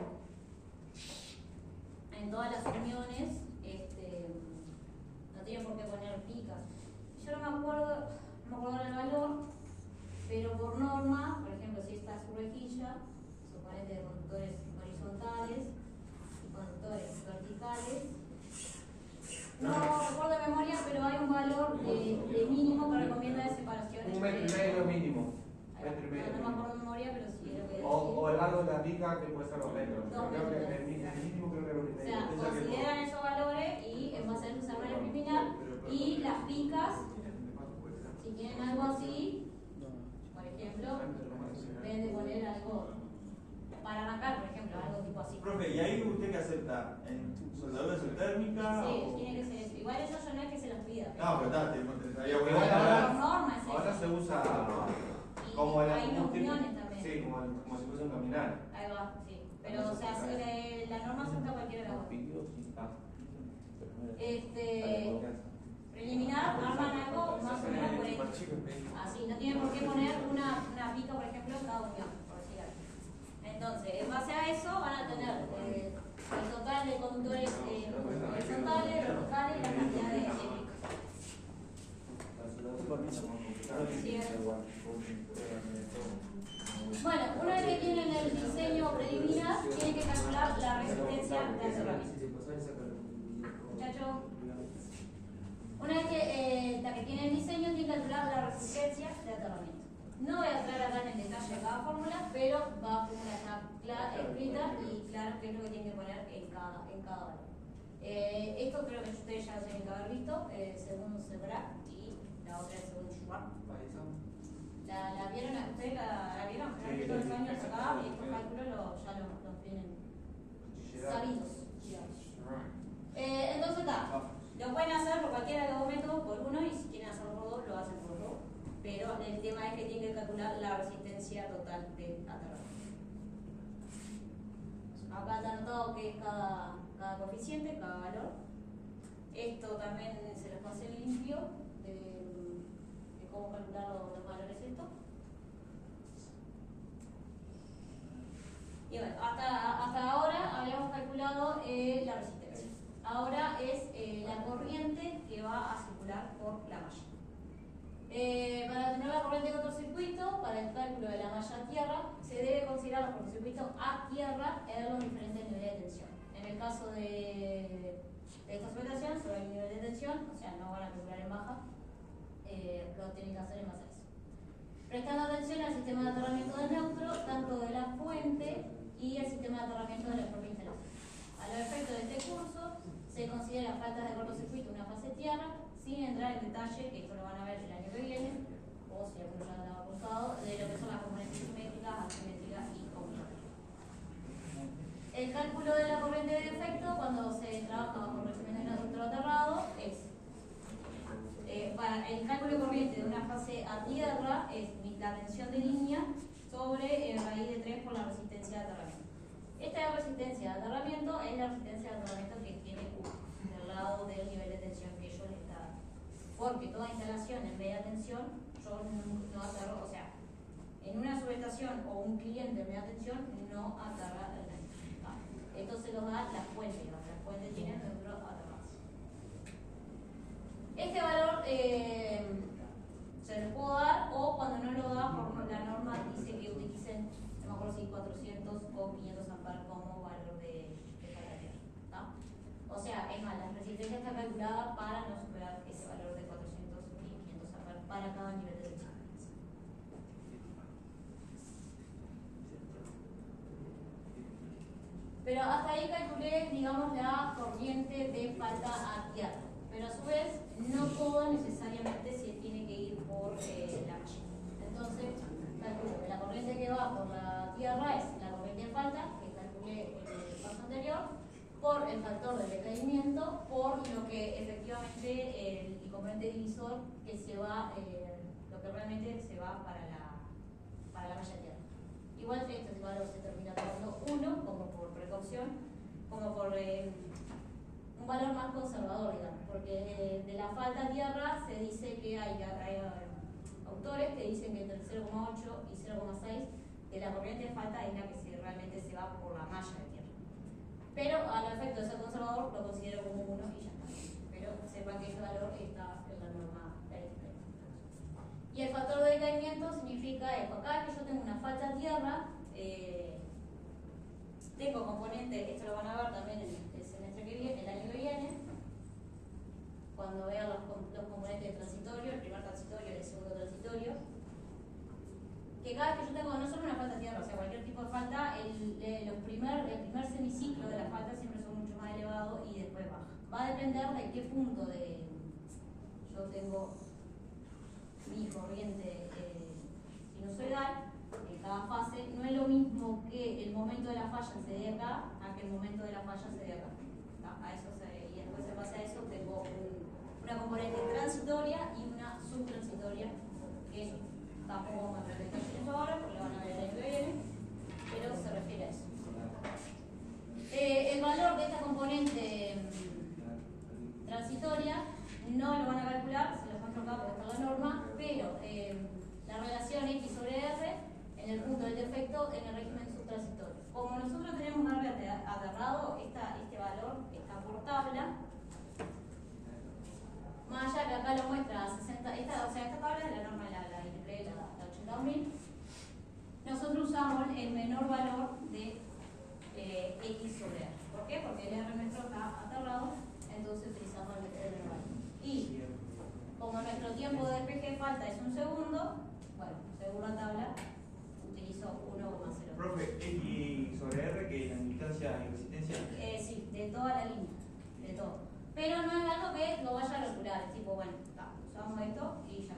en todas las uniones, no tienen por qué poner picas. Yo no me acuerdo el valor, pero por norma, por ejemplo, si esta es su rejilla, suponete de conductores horizontales, conductores verticales. No recuerdo de memoria, pero hay un valor de mínimo que recomienda de separación.
1,5 metros mínimo.
No me acuerdo de memoria, pero sí es lo que decía.
O el largo de la pica que puede ser 2 metros.
2
Creo que
metros.
el mínimo creo que era 1,5
O sea, consideran esos valores y en base a eso se arma el preliminar. Y las picas, si tienen algo así, por ejemplo, deben de poner algo para arrancar, por ejemplo, algo tipo así.
Profe, ¿y ahí usted qué acepta? ¿En soldadura isotérmica?
Sí,
o-
tiene que ser eso. Igual eso yo no es que se los pida.
No, pero está, te estaría bueno.
Igual
Por norma es
ahora
eso.
se usa
Y
como
hay unos
un tipo-
uniones también.
Sí, como si fuese un caminal.
Ahí va, sí. Pero, o sea, la norma acepta cualquiera de las dos. Preliminar, arman algo más o menos por ahí. Así, no tienen por qué poner una pica, por ejemplo, en cada unión, por decir algo. Entonces, en base a eso van a tener el total de conductores horizontales, verticales y la cantidad de picas. Bueno, una vez que tienen el diseño preliminar, tienen que calcular la resistencia de aterramiento. Muchachos, una vez que la que tiene el diseño, tiene que calcular la resistencia de aterramiento. No voy a entrar acá en el detalle de cada fórmula, pero va a fórmula escrita y claro qué es lo que tienen que poner en cada valor. Esto creo que ustedes ya lo tienen que haber visto, según Sebra y la otra es según Schwartz. ¿La vieron? ¿Ustedes la vieron? ¿Han visto los años acá? Y estos cálculos ya los tienen sabidos, digamos. Entonces está. Lo pueden hacer por cualquiera de los dos métodos, por uno, y si quieren hacerlo por dos, lo hacen por dos. Pero el tema es que tienen que calcular la resistencia total de aterramiento. Acá está anotado que es cada coeficiente, cada valor. Esto también se los pasé limpio de cómo calcular los valores estos. Y bueno, hasta ahora habíamos calculado la resistencia. Ahora es la corriente que va a circular por la malla. Para tener la corriente de cortocircuito, para el cálculo de la malla a tierra, se debe considerar los cortocircuitos a tierra en los diferentes niveles de tensión. En el caso de esta suplementación, sobre el nivel de tensión, o sea, no van a calcular en baja, lo tienen que hacer en base a eso. Prestando atención al sistema de aterramiento del neutro, tanto de la fuente y el sistema de aterramiento de la propia instalación. A los efectos de este curso, se considera faltas de cortocircuito una fase tierra, sin entrar en detalle, que esto lo van a ver el año que viene, o si alguno ya lo ha cursado, de lo que son las componentes simétricas, asimétricas y combinatorias. El cálculo de la corriente de efecto, cuando se trabaja bajo régimen de neutro aterrado, es para el cálculo de corriente de una fase a tierra es la tensión de línea sobre raíz de 3 por la resistencia de aterramiento. Esta resistencia de aterramiento es la resistencia de aterramiento que tiene U, del lado del nivel de tensión que yo les está dando. Porque toda instalación en media tensión, yo no aterro, o sea, en una subestación o un cliente en media tensión no aterra el neutro. Esto se lo da la fuente, la fuente tiene el neutro aterrado. Este valor se les puede dar, o cuando no lo da, por la norma dice que utilicen, no me acuerdo si 400 o 500 amperes como valor de tierra. O sea, es más, la resistencia está calculada para no superar ese valor de 400 y 500 amperes para cada nivel de tensión. Pero hasta ahí calculé, digamos, la corriente de falta a tierra. Pero a su vez, no todo necesariamente se tiene que ir por la malla. Entonces, calculo que la corriente que va por la tierra es la corriente de falta, que calculé en el paso anterior, por el factor de decaimiento, por lo que efectivamente el componente divisor que se va, lo que realmente se va para la malla tierra. Igual que este valor se termina tomando 1 como por precaución, como por un valor más conservador, digamos, porque de la falta a tierra se dice que hay autores que dicen que entre el 0,8 y 0,6 de la corriente de falta es la que realmente se va por la malla de tierra. Pero a los efectos de ser conservador lo considero como 1 y ya está. Pero sepan que ese valor está en la norma del experimento. Y el factor de decaimiento significa esto. Acá que yo tengo una falta a tierra, Tengo componentes, esto lo van a ver también el semestre que viene, el año que viene, cuando vean los componentes transitorios, el primer transitorio y el segundo transitorio, que cada vez que yo tengo no solo una falta de tierra, o sea, cualquier tipo de falta, el primer semiciclo de la falta siempre son mucho más elevados y después baja. Va a depender de qué punto yo tengo mi corriente sinusoidal en cada fase. No es lo mismo que el momento de la falla se dé acá a que el momento de la falla se dé acá. Y después en base a eso tengo una componente transitoria y una subtransitoria, que tampoco vamos a entrar en detalle en eso ahora porque lo van a ver el año que viene, pero se refiere a eso. El valor de esta componente transitoria no lo van a calcular, se lo muestro acá porque está la norma, pero la relación X sobre R en el punto del defecto en el régimen subtransitorio. Como nosotros tenemos R aterrado, este valor está por tabla, más allá que acá lo muestra 60, esta tabla es de la norma de la IEEE, la 82000. Nosotros usamos el menor valor de X sobre R. ¿Por qué? Porque el R nuestro está aterrado, entonces utilizamos el menor valor. Y como nuestro tiempo de despeje de falta es 1 segundo, bueno, según la tabla, utilizo 1,0.
Profe, X sobre R, que es la inductancia y resistencia.
Sí, de toda la línea, de todo. Pero no es algo que lo vaya a calcular, es tipo, bueno, usamos esto y ya está.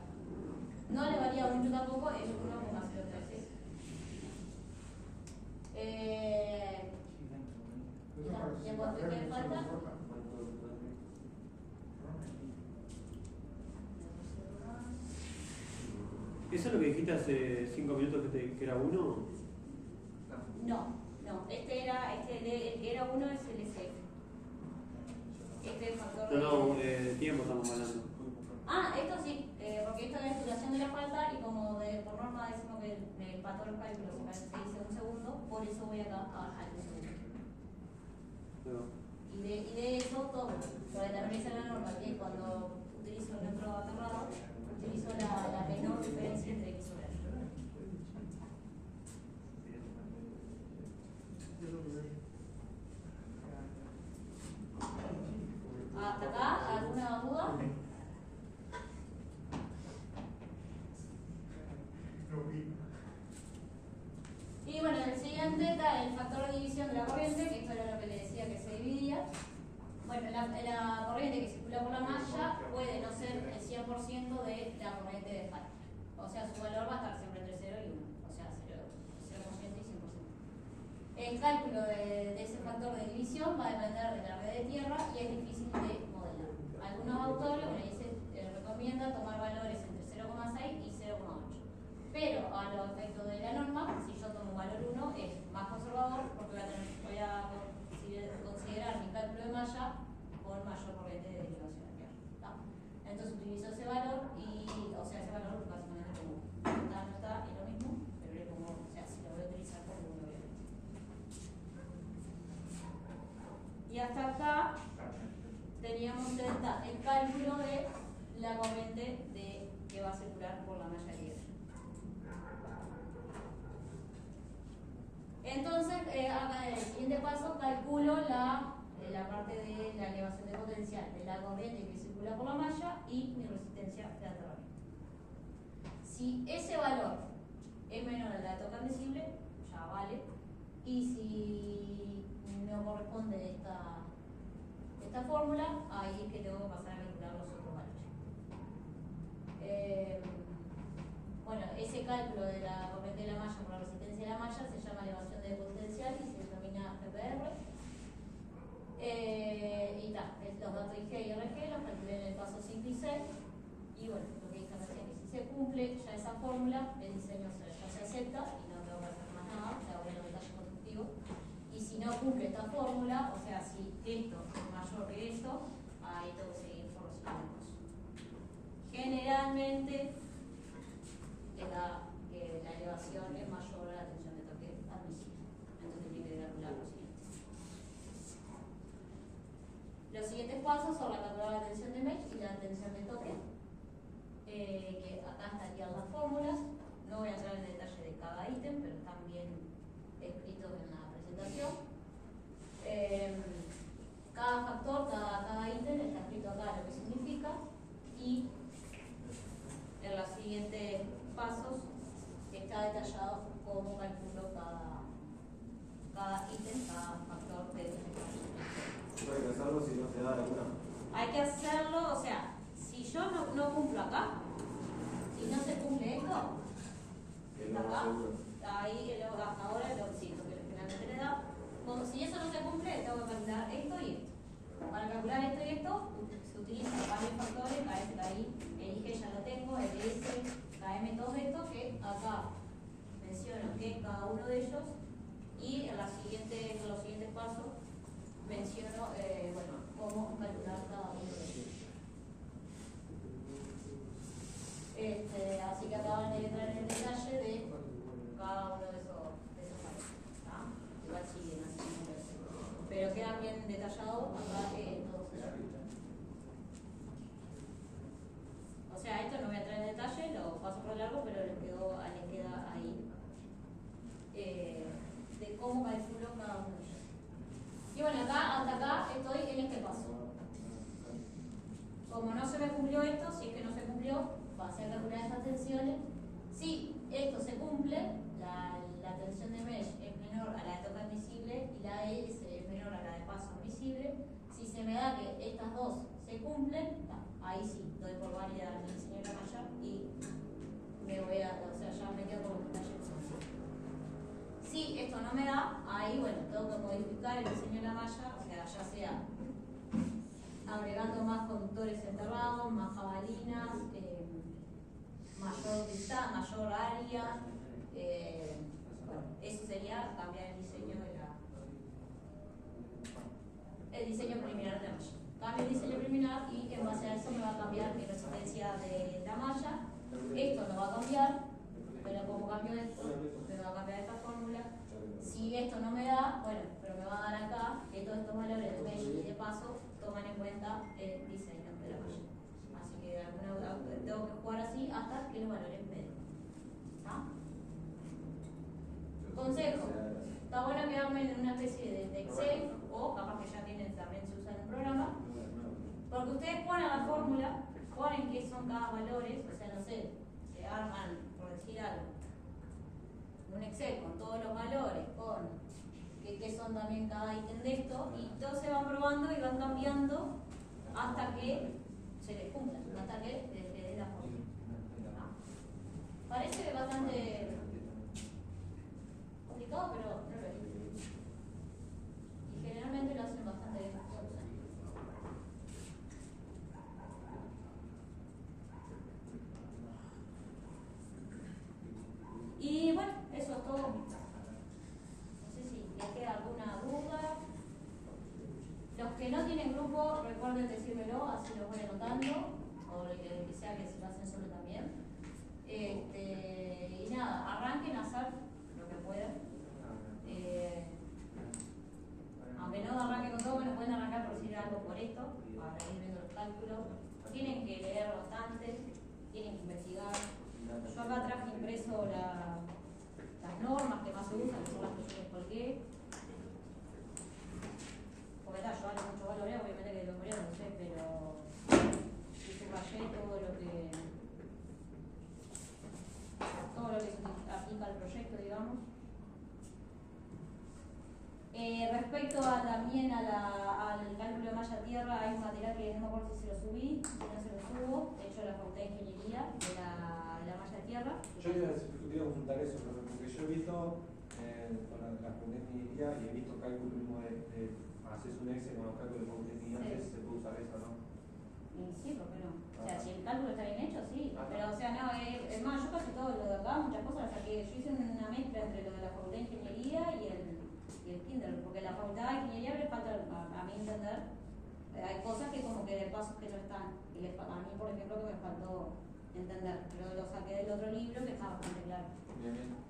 No le varía mucho tampoco, es 1,036. ¿Tiempo de despeje de falta?
¿Eso es lo que dijiste hace 5 minutos que era 1?
No, este era 1 es el SF. Este factor
No, tiempo estamos hablando.
Esto sí, porque esto es la duración de la falta y como por norma decimos que me empató los cálculos se dice 1 segundo, por eso voy acá al 1 segundo. Y de eso todo, porque también dice la norma que cuando utilizo el neutro aterrado, utilizo la menor diferencia entre X sobre R. ¿Hasta acá? ¿Alguna duda? Y bueno, el siguiente está el factor de división de la corriente, que esto era lo que le decía que se dividía. Bueno, la corriente que circula por la malla puede no ser el 100% de la corriente de falta. O sea, su valor va a estar siempre entre 0 y 1. O sea, 0% y 100%. El cálculo de ese factor de división va a depender de la red de tierra y es difícil de modelar. Algunos autores recomiendan tomar valores entre 0,6 y 0,8. Pero a los efectos de la norma, si yo tomo un valor 1, es más conservador porque voy a considerar mi cálculo de malla con mayor corriente de derivación de tierra. Entonces utilizo ese valor ese valor básicamente como no está, es lo mismo, pero le pongo, si lo voy a utilizar como uno obviamente. Y hasta acá teníamos el cálculo de la corriente que va a circular por la malla libre. Entonces, acá en el siguiente paso calculo la parte de la elevación de potencial de la corriente que circula por la malla y mi resistencia de aterramiento. Si ese valor es menor al dato candecible, ya vale. Y si no corresponde esta fórmula, ahí es que tengo que pasar a calcular los otros valores. Bueno, ese cálculo de la corriente de la malla por la resistencia de la malla se llama elevación de potencial y se denomina GPR. Los datos IG y RG los calculé en el paso 5 y 6. Y bueno, lo que dije recién, que si se cumple ya esa fórmula, el diseño ya se acepta y no tengo que hacer más nada, o sea, voy a los detalles constructivos. Y si no cumple esta fórmula, o sea, si esto es mayor que esto, ahí tengo que seguir por los siguientes pasos. Generalmente, la elevación es mayor a la tensión de toque admisible. Entonces tiene que calcular lo siguiente. Los siguientes pasos son la calculadora de tensión de mesh y la tensión de toque, que acá estarían las fórmulas. No voy a entrar en detalle de cada ítem, pero están bien escritos en la presentación.
se da alguna.
Hay que hacerlo, o sea, si yo no cumplo acá, si no se cumple esto, acá, ahí hasta ahora sí, lo que generalmente le da, como si eso no se cumple, tengo que calcular esto y esto. Para calcular esto y esto, se utilizan varios factores, KI, elige, ya lo tengo, LS, KM, todo esto, que acá menciono que cada uno de ellos, y en los siguientes pasos menciono, bueno, cómo calcular cada uno de ellos. Así que acaban de entrar en el detalle de cada uno de esos pasos. Igual siguen así, pero queda bien detallado acá todos ellos. O sea, esto no voy a entrar en detalle, lo paso por largo, pero les queda ahí de cómo calculo cada uno de ellos. Y bueno, hasta acá estoy en este paso. Como no se me cumplió esto, si es que no se cumplió, va a ser calcular estas tensiones. Si esto se cumple, la tensión de mesh es menor a la de toque admisible y la ES es menor a la de paso admisible. Si se me da que estas dos se cumplen, ahí sí, doy por válida el diseño de la malla y me voy a, o sea, ya me quedo con los detalles. Si esto no me da, ahí bueno, tengo que modificar el diseño de la malla, o sea, ya sea agregando más conductores enterrados, más jabalinas, mayor área, bueno, eso sería cambiar el diseño preliminar de la malla. Cambio el diseño preliminar y en base a eso me va a cambiar mi resistencia de la malla. Esto no va a cambiar, pero como cambio esto, me va a cambiar esta fórmula. Si esto no me da, bueno, pero me va a dar acá que todos estos valores de mesh y de paso toman en cuenta el diseño de la malla. Así que tengo que jugar así hasta que los valores me den. Consejo. Está bueno quedarme en una especie de Excel o capaz que ya también se usa en un programa. Porque ustedes ponen la fórmula, ponen qué son cada valores, o sea, no sé, se arman, por decir algo, un Excel con todos los valores, con qué son también cada ítem de esto, y todos se van probando y van cambiando hasta que se les cumpla, hasta que les dé la fórmula. Parece bastante complicado, pero no lo es. Y generalmente lo hacen bastante bien. Y bueno, eso es todo. No sé si les queda alguna duda. Los que no tienen grupo, recuerden decírmelo, así lo voy anotando, o el que sea que se lo hacen solo también. Y nada, arranquen a hacer lo que puedan. Aunque no arranquen con todo, bueno, pueden arrancar por decir algo por esto, para ir viendo los cálculos. Tienen que leer bastante, tienen que investigar. Yo acá traje impreso las normas que más se usan, que son las que yo les colgué. Porque yo hablo mucho valoreo, obviamente que lo valoreo, no sé, pero subrayé todo lo que se aplica al proyecto, digamos. Respecto también al cálculo de malla tierra, hay un material que no me acuerdo si se lo subí, si no se lo subo. De hecho, la Facultad de Ingeniería de la malla tierra.
Yo iba a consultar eso, porque yo he visto con la Facultad de Ingeniería y he visto cálculo mismo de haces un Excel con los cálculos de Facultad de Ingeniería, se puede usar eso, ¿no?
Sí, ¿por qué no? O sea, si el cálculo está bien hecho, sí. Pero, o sea, no, es más, yo casi todo lo de acá, muchas cosas las saqué. Yo hice una mezcla entre lo de la Facultad de Ingeniería y el Kinder, porque la Facultad de Ingeniería le falta, a mí entender, hay cosas que como que de pasos que no están. Y a mí, por ejemplo, que me faltó entender. Pero lo saqué del otro libro que está bastante claro.
Bien.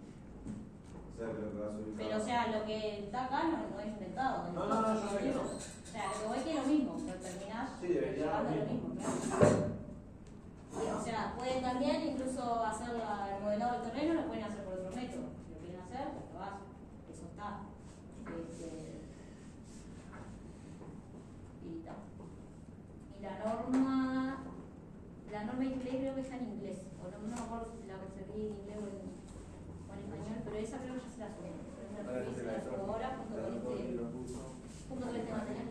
Pero, o sea, lo que está acá no es inventado.
No, yo sé que no.
O sea, lo que voy a decir es lo mismo, lo terminás llevando lo mismo, claro. O sea, pueden también incluso hacer el modelado del terreno, lo pueden hacer por otro método. Si lo quieren hacer, lo hacen. Eso está. Y la norma inglés creo que está en inglés. O no me acuerdo si la conseguí en inglés o en español, pero esa creo que ya se la subí. Pero esa la subí ahora junto con este material.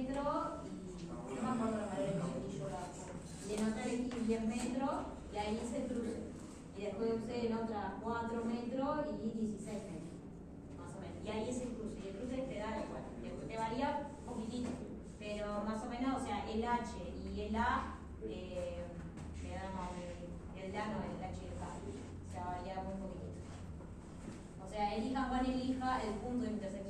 metros y no me acuerdo los valores que di yo, de Neutral X 10 metros y ahí hice el cruce. Y después usé en otras 4 metros y 16 metros, más o menos. Y ahí es el cruce. Y el cruce te da igual, te varía un poquitito, pero más o menos, o sea, el H y el A, te dan el A no, el H y el K, o sea, varía muy poquitito. O sea, elija cuál elija, el punto de intersección